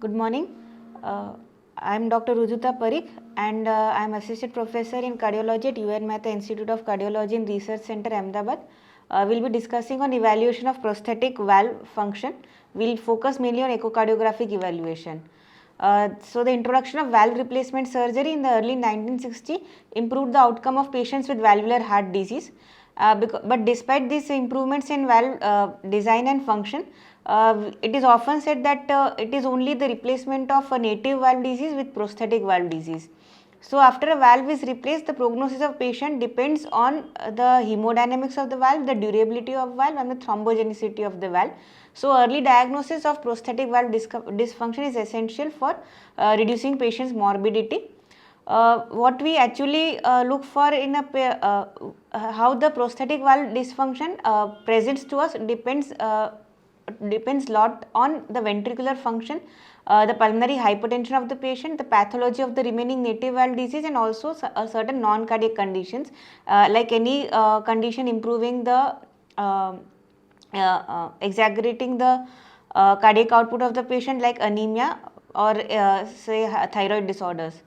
Good morning. I am Dr. Rujuta Parikh and I am Associate Professor in Cardiology at UNMICRC Institute of Cardiology and Research Center, Ahmedabad. We will be discussing on evaluation of prosthetic valve function. We will focus mainly on echocardiographic evaluation. So the introduction of valve replacement surgery in the early 1960s improved the outcome of patients with valvular heart disease. But despite these improvements in valve design and function, it is often said that it is only the replacement of a native valve disease with prosthetic valve disease. So after a valve is replaced, the prognosis of patient depends on the hemodynamics of the valve, the durability of valve and the thrombogenicity of the valve. So early diagnosis of prosthetic valve dysfunction is essential for reducing patients' morbidity. What we actually look for in a how the prosthetic valve dysfunction presents to us depends lot on the ventricular function, the pulmonary hypertension of the patient, the pathology of the remaining native valve disease, and also certain non-cardiac conditions like any condition improving the exaggerating the cardiac output of the patient, like anemia or say thyroid disorders.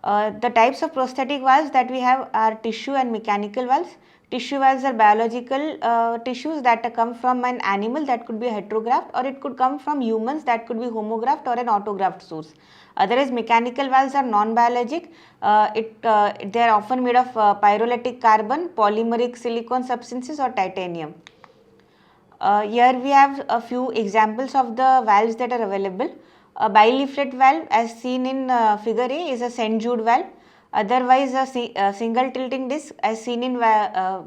The types of prosthetic valves that we have are tissue and mechanical valves. Tissue valves are biological tissues that come from an animal, that could be a heterograft, or it could come from humans, that could be homograft or an autograft source. Otherwise, mechanical valves are non-biologic. They are often made of pyrolytic carbon, polymeric silicon substances or titanium. Here we have a few examples of the valves that are available. A bileaflet valve, as seen in figure A, is a St. Jude valve. Otherwise, a single tilting disc, as seen in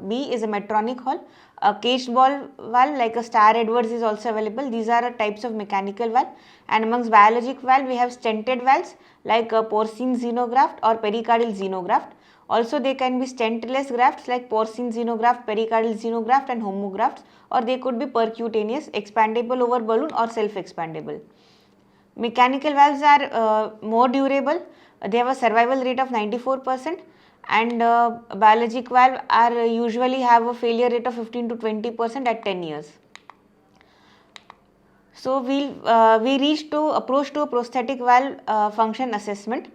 B, is a Medtronic valve. A caged ball valve like a Star Edwards is also available. These are types of mechanical valve. And amongst biologic valve, we have stented valves like a porcine xenograft or pericardial xenograft. Also, they can be stentless grafts like porcine xenograft, pericardial xenograft and homografts, or they could be percutaneous, expandable over balloon or self-expandable. Mechanical valves are more durable. They have a survival rate of 94%, and biologic valve are usually have a failure rate of 15 to 20% at 10 years. So we approach to a prosthetic valve function assessment.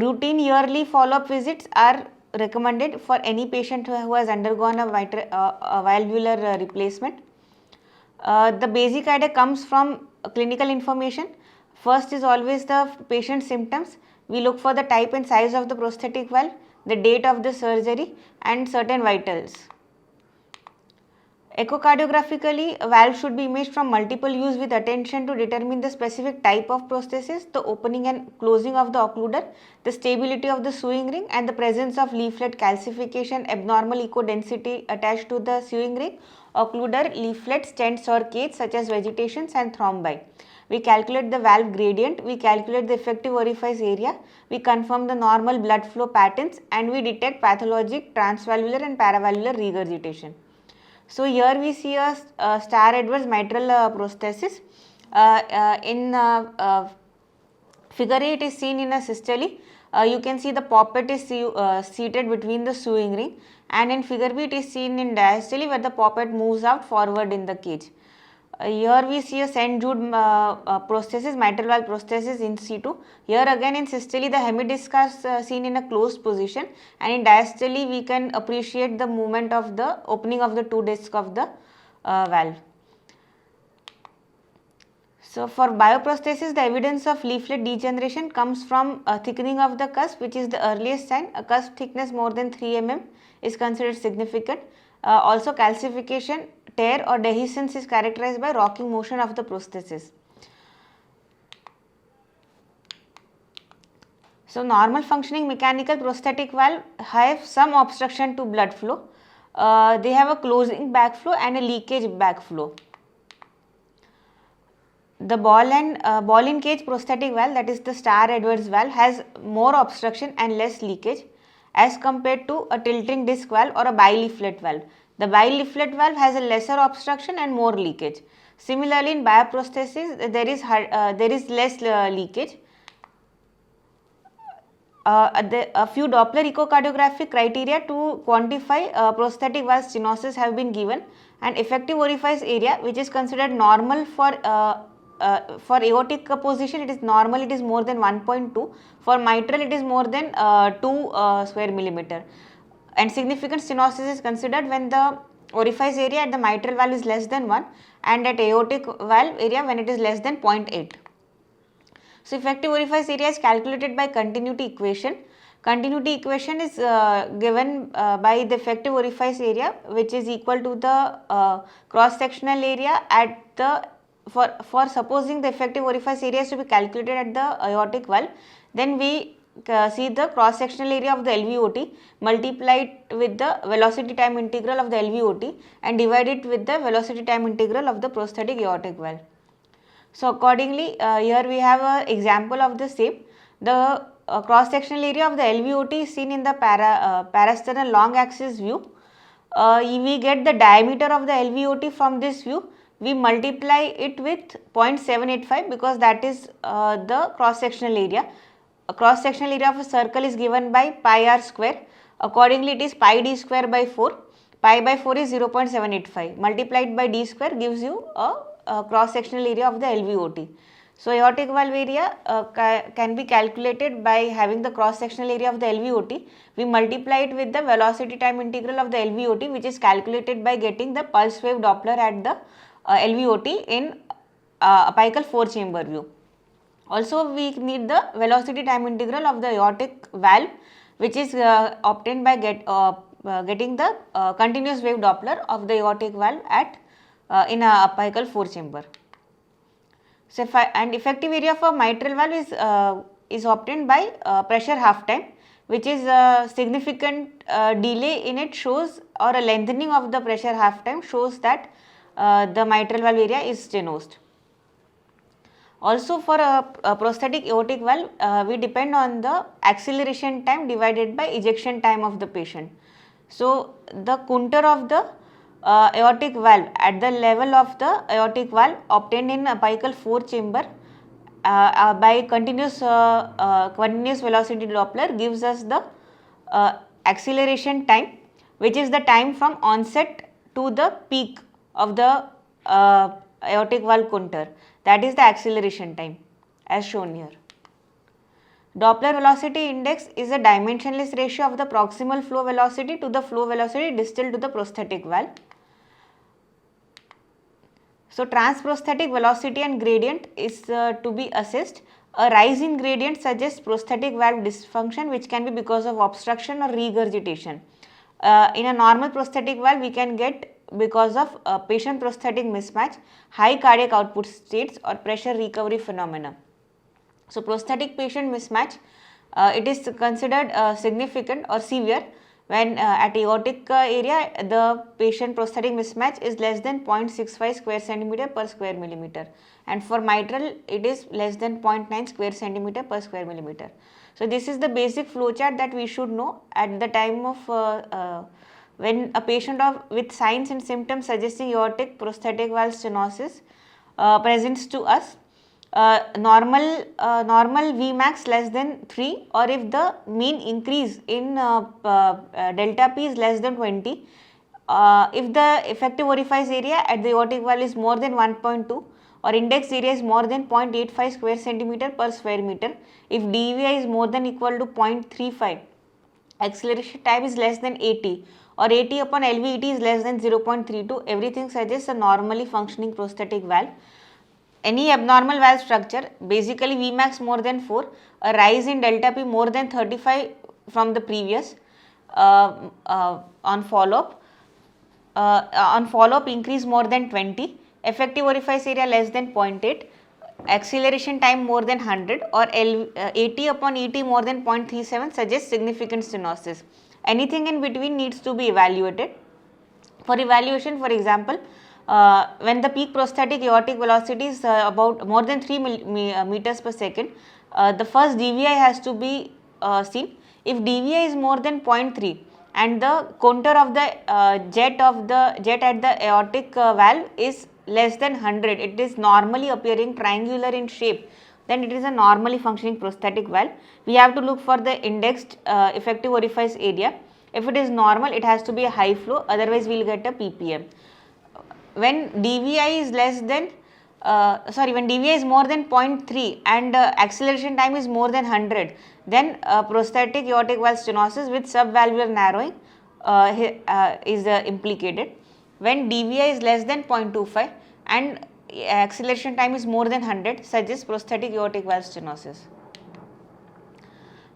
Routine yearly follow-up visits are recommended for any patient who has undergone a valvular replacement. The basic idea comes from clinical information. First is always the patient symptoms. We look for the type and size of the prosthetic valve, the date of the surgery and certain vitals. Echocardiographically, a valve should be imaged from multiple views with attention to determine the specific type of prosthesis, the opening and closing of the occluder, the stability of the sewing ring and the presence of leaflet calcification, abnormal echo density attached to the sewing ring, occluder, leaflet, stents or cage such as vegetations and thrombi. We calculate the valve gradient, we calculate the effective orifice area, we confirm the normal blood flow patterns and we detect pathologic transvalvular and paravalvular regurgitation. So here we see a Star Edwards mitral prosthesis. In figure A, it is seen in a systole. You can see the poppet is seated between the sewing ring, and in figure B, it is seen in diastole where the poppet moves out forward in the cage. Here we see a St. Jude prosthesis, mitral valve prosthesis in situ. Here again in systole the hemidisc are seen in a closed position, and in diastole we can appreciate the movement of the opening of the two discs of the valve. So for bioprosthesis, the evidence of leaflet degeneration comes from thickening of the cusp, which is the earliest sign. A cusp thickness more than 3 mm is considered significant. Also calcification, tear or dehiscence is characterized by rocking motion of the prosthesis. So normal functioning mechanical prosthetic valve have some obstruction to blood flow. They have a closing backflow and a leakage backflow. The ball in cage prosthetic valve, that is the Star Edwards valve, has more obstruction and less leakage as compared to a tilting disc valve or a bileaflet valve. The bileaflet valve has a lesser obstruction and more leakage. Similarly, in bioprosthesis, there is less leakage. A few Doppler echocardiographic criteria to quantify prosthetic valve stenosis have been given, and effective orifice area, which is considered normal for for aortic position it is normal, it is more than 1.2. For mitral it is more than 2 square millimeter. And significant stenosis is considered when the orifice area at the mitral valve is less than 1 and at aortic valve area when it is less than 0.8. So, effective orifice area is calculated by continuity equation. Continuity equation is given by the effective orifice area, which is equal to the cross sectional area at the, for supposing the effective orifice area is to be calculated at the aortic valve, then we see the cross sectional area of the LVOT, multiply it with the velocity time integral of the LVOT and divide it with the velocity time integral of the prosthetic aortic valve. So, accordingly, here we have an example of the same. The cross sectional area of the LVOT is seen in the parasternal long axis view. We get the diameter of the LVOT from this view. We multiply it with 0.785 because that is the cross sectional area. A cross sectional area of a circle is given by pi r square. Accordingly, it is pi d square by 4. Pi by 4 is 0.785. Multiplied by d square gives you a cross sectional area of the LVOT. So, aortic valve area can be calculated by having the cross sectional area of the LVOT. We multiply it with the velocity time integral of the LVOT, which is calculated by getting the pulse wave Doppler at the LVOT in apical 4 chamber view. Also, we need the velocity time integral of the aortic valve, which is obtained by getting the continuous wave Doppler of the aortic valve at in a apical 4 chamber. So, and effective area for mitral valve is obtained by pressure half time, which is a significant delay in it shows, or a lengthening of the pressure half time shows that the mitral valve area is stenosed. Also, for a prosthetic aortic valve, we depend on the acceleration time divided by ejection time of the patient. So, the contour of the aortic valve at the level of the aortic valve obtained in apical 4 chamber by continuous velocity Doppler gives us the acceleration time, which is the time from onset to the peak of the aortic valve contour, that is the acceleration time as shown here. Doppler velocity index is a dimensionless ratio of the proximal flow velocity to the flow velocity distal to the prosthetic valve. So, transprosthetic velocity and gradient is to be assessed. A rise in gradient suggests prosthetic valve dysfunction, which can be because of obstruction or regurgitation. In a normal prosthetic valve, we can get because of patient prosthetic mismatch, high cardiac output states or pressure recovery phenomena. So, prosthetic patient mismatch, it is considered significant or severe when at aortic area the patient prosthetic mismatch is less than 0.65 square centimeter per square millimeter, and for mitral it is less than 0.9 square centimeter per square millimeter. So, this is the basic flow chart that we should know at the time of when a patient with signs and symptoms suggesting aortic prosthetic valve stenosis presents to us. Normal Vmax less than 3, or if the mean increase in delta P is less than 20, if the effective orifice area at the aortic valve is more than 1.2 or index area is more than 0.85 square centimeter per square meter, if DVI is more than equal to 0.35, acceleration time is less than 80 or 80 upon LVET is less than 0.32, everything suggests a normally functioning prosthetic valve. Any abnormal valve structure, basically Vmax more than 4, a rise in delta P more than 35 from the previous on follow-up increase more than 20, effective orifice area less than 0.8, acceleration time more than 100 or 80 upon ET more than 0.37 suggests significant stenosis. Anything in between needs to be evaluated. For evaluation, for example, when the peak prosthetic aortic velocity is about more than 3 meters per second, the first DVI has to be seen. If DVI is more than 0.3 and the contour of the jet at the aortic valve is less than 100, it is normally appearing triangular in shape, then it is a normally functioning prosthetic valve. We have to look for the indexed effective orifice area. If it is normal, it has to be a high flow, otherwise we will get a PPM. When DVI is less than when DVI is more than 0.3 and acceleration time is more than 100, then prosthetic aortic valve stenosis with subvalvular narrowing is implicated. When DVI is less than 0.25 and acceleration time is more than 100, suggests prosthetic aortic valve stenosis.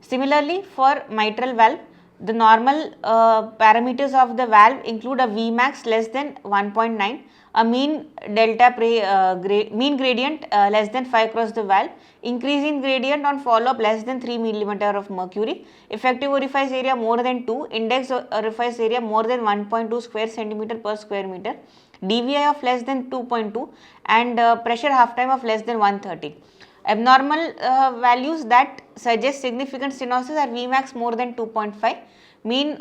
Similarly, for mitral valve, the normal parameters of the valve include a Vmax less than 1.9, a mean mean gradient less than 5 across the valve, increase in gradient on follow-up less than 3 mm of mercury, effective orifice area more than 2, index orifice area more than 1.2 square centimeter per square meter, DVI of less than 2.2 and pressure half time of less than 130. Abnormal values that suggest significant stenosis are Vmax more than 2.5, mean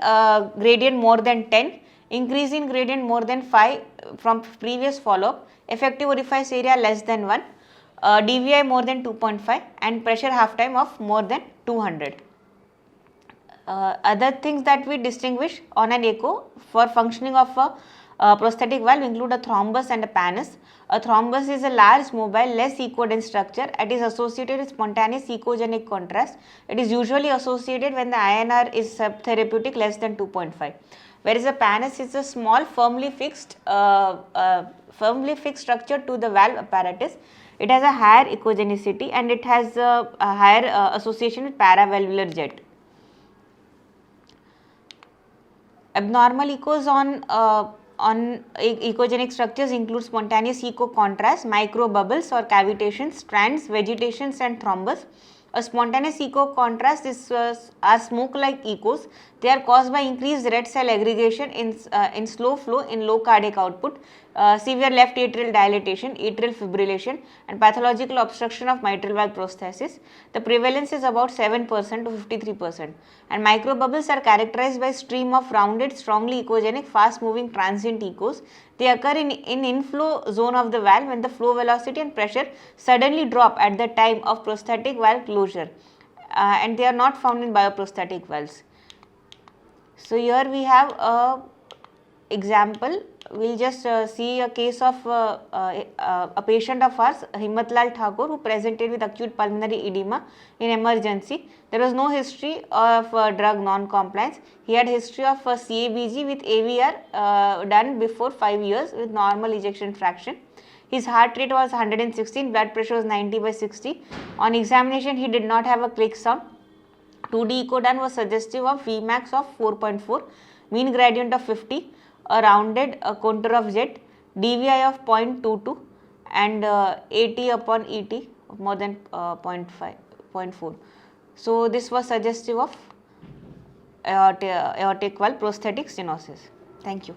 gradient more than 10, increase in gradient more than 5 from previous follow-up, effective orifice area less than 1, DVI more than 2.5 and pressure half time of more than 200. Other things that we distinguish on an echo for functioning of a prosthetic valve include a thrombus and a pannus. A thrombus is a large, mobile, less echo-dense structure. It is associated with spontaneous ecogenic contrast. It is usually associated when the INR is subtherapeutic less than 2.5. Whereas a pannus is a small, firmly fixed structure to the valve apparatus. It has a higher echogenicity and it has a higher association with paravalvular jet. Abnormal echoes on echogenic structures include spontaneous echo contrast, microbubbles or cavitations, strands, vegetations and thrombus. A spontaneous echo contrast is are smoke-like echoes. They are caused by increased red cell aggregation in slow flow in low cardiac output, severe left atrial dilatation, atrial fibrillation and pathological obstruction of mitral valve prosthesis. The prevalence is about 7% to 53%. And microbubbles are characterized by stream of rounded, strongly echogenic, fast-moving transient echoes. They occur in inflow zone of the valve when the flow velocity and pressure suddenly drop at the time of prosthetic valve closure, and they are not found in bioprosthetic valves. So here we have a example. We'll just see a case of a patient of ours, Himmatlal Thakur, who presented with acute pulmonary edema in emergency. There was no history of drug non-compliance. He had history of CABG with AVR done before 5 years with normal ejection fraction. His heart rate was 116, blood pressure was 90/60. On examination, he did not have a click sound. 2D echo done was suggestive of Vmax of 4.4, mean gradient of 50, a rounded contour of jet, DVI of 0.22 and AT upon ET of more than 0.4. So this was suggestive of aortic valve prosthetic stenosis. Thank you.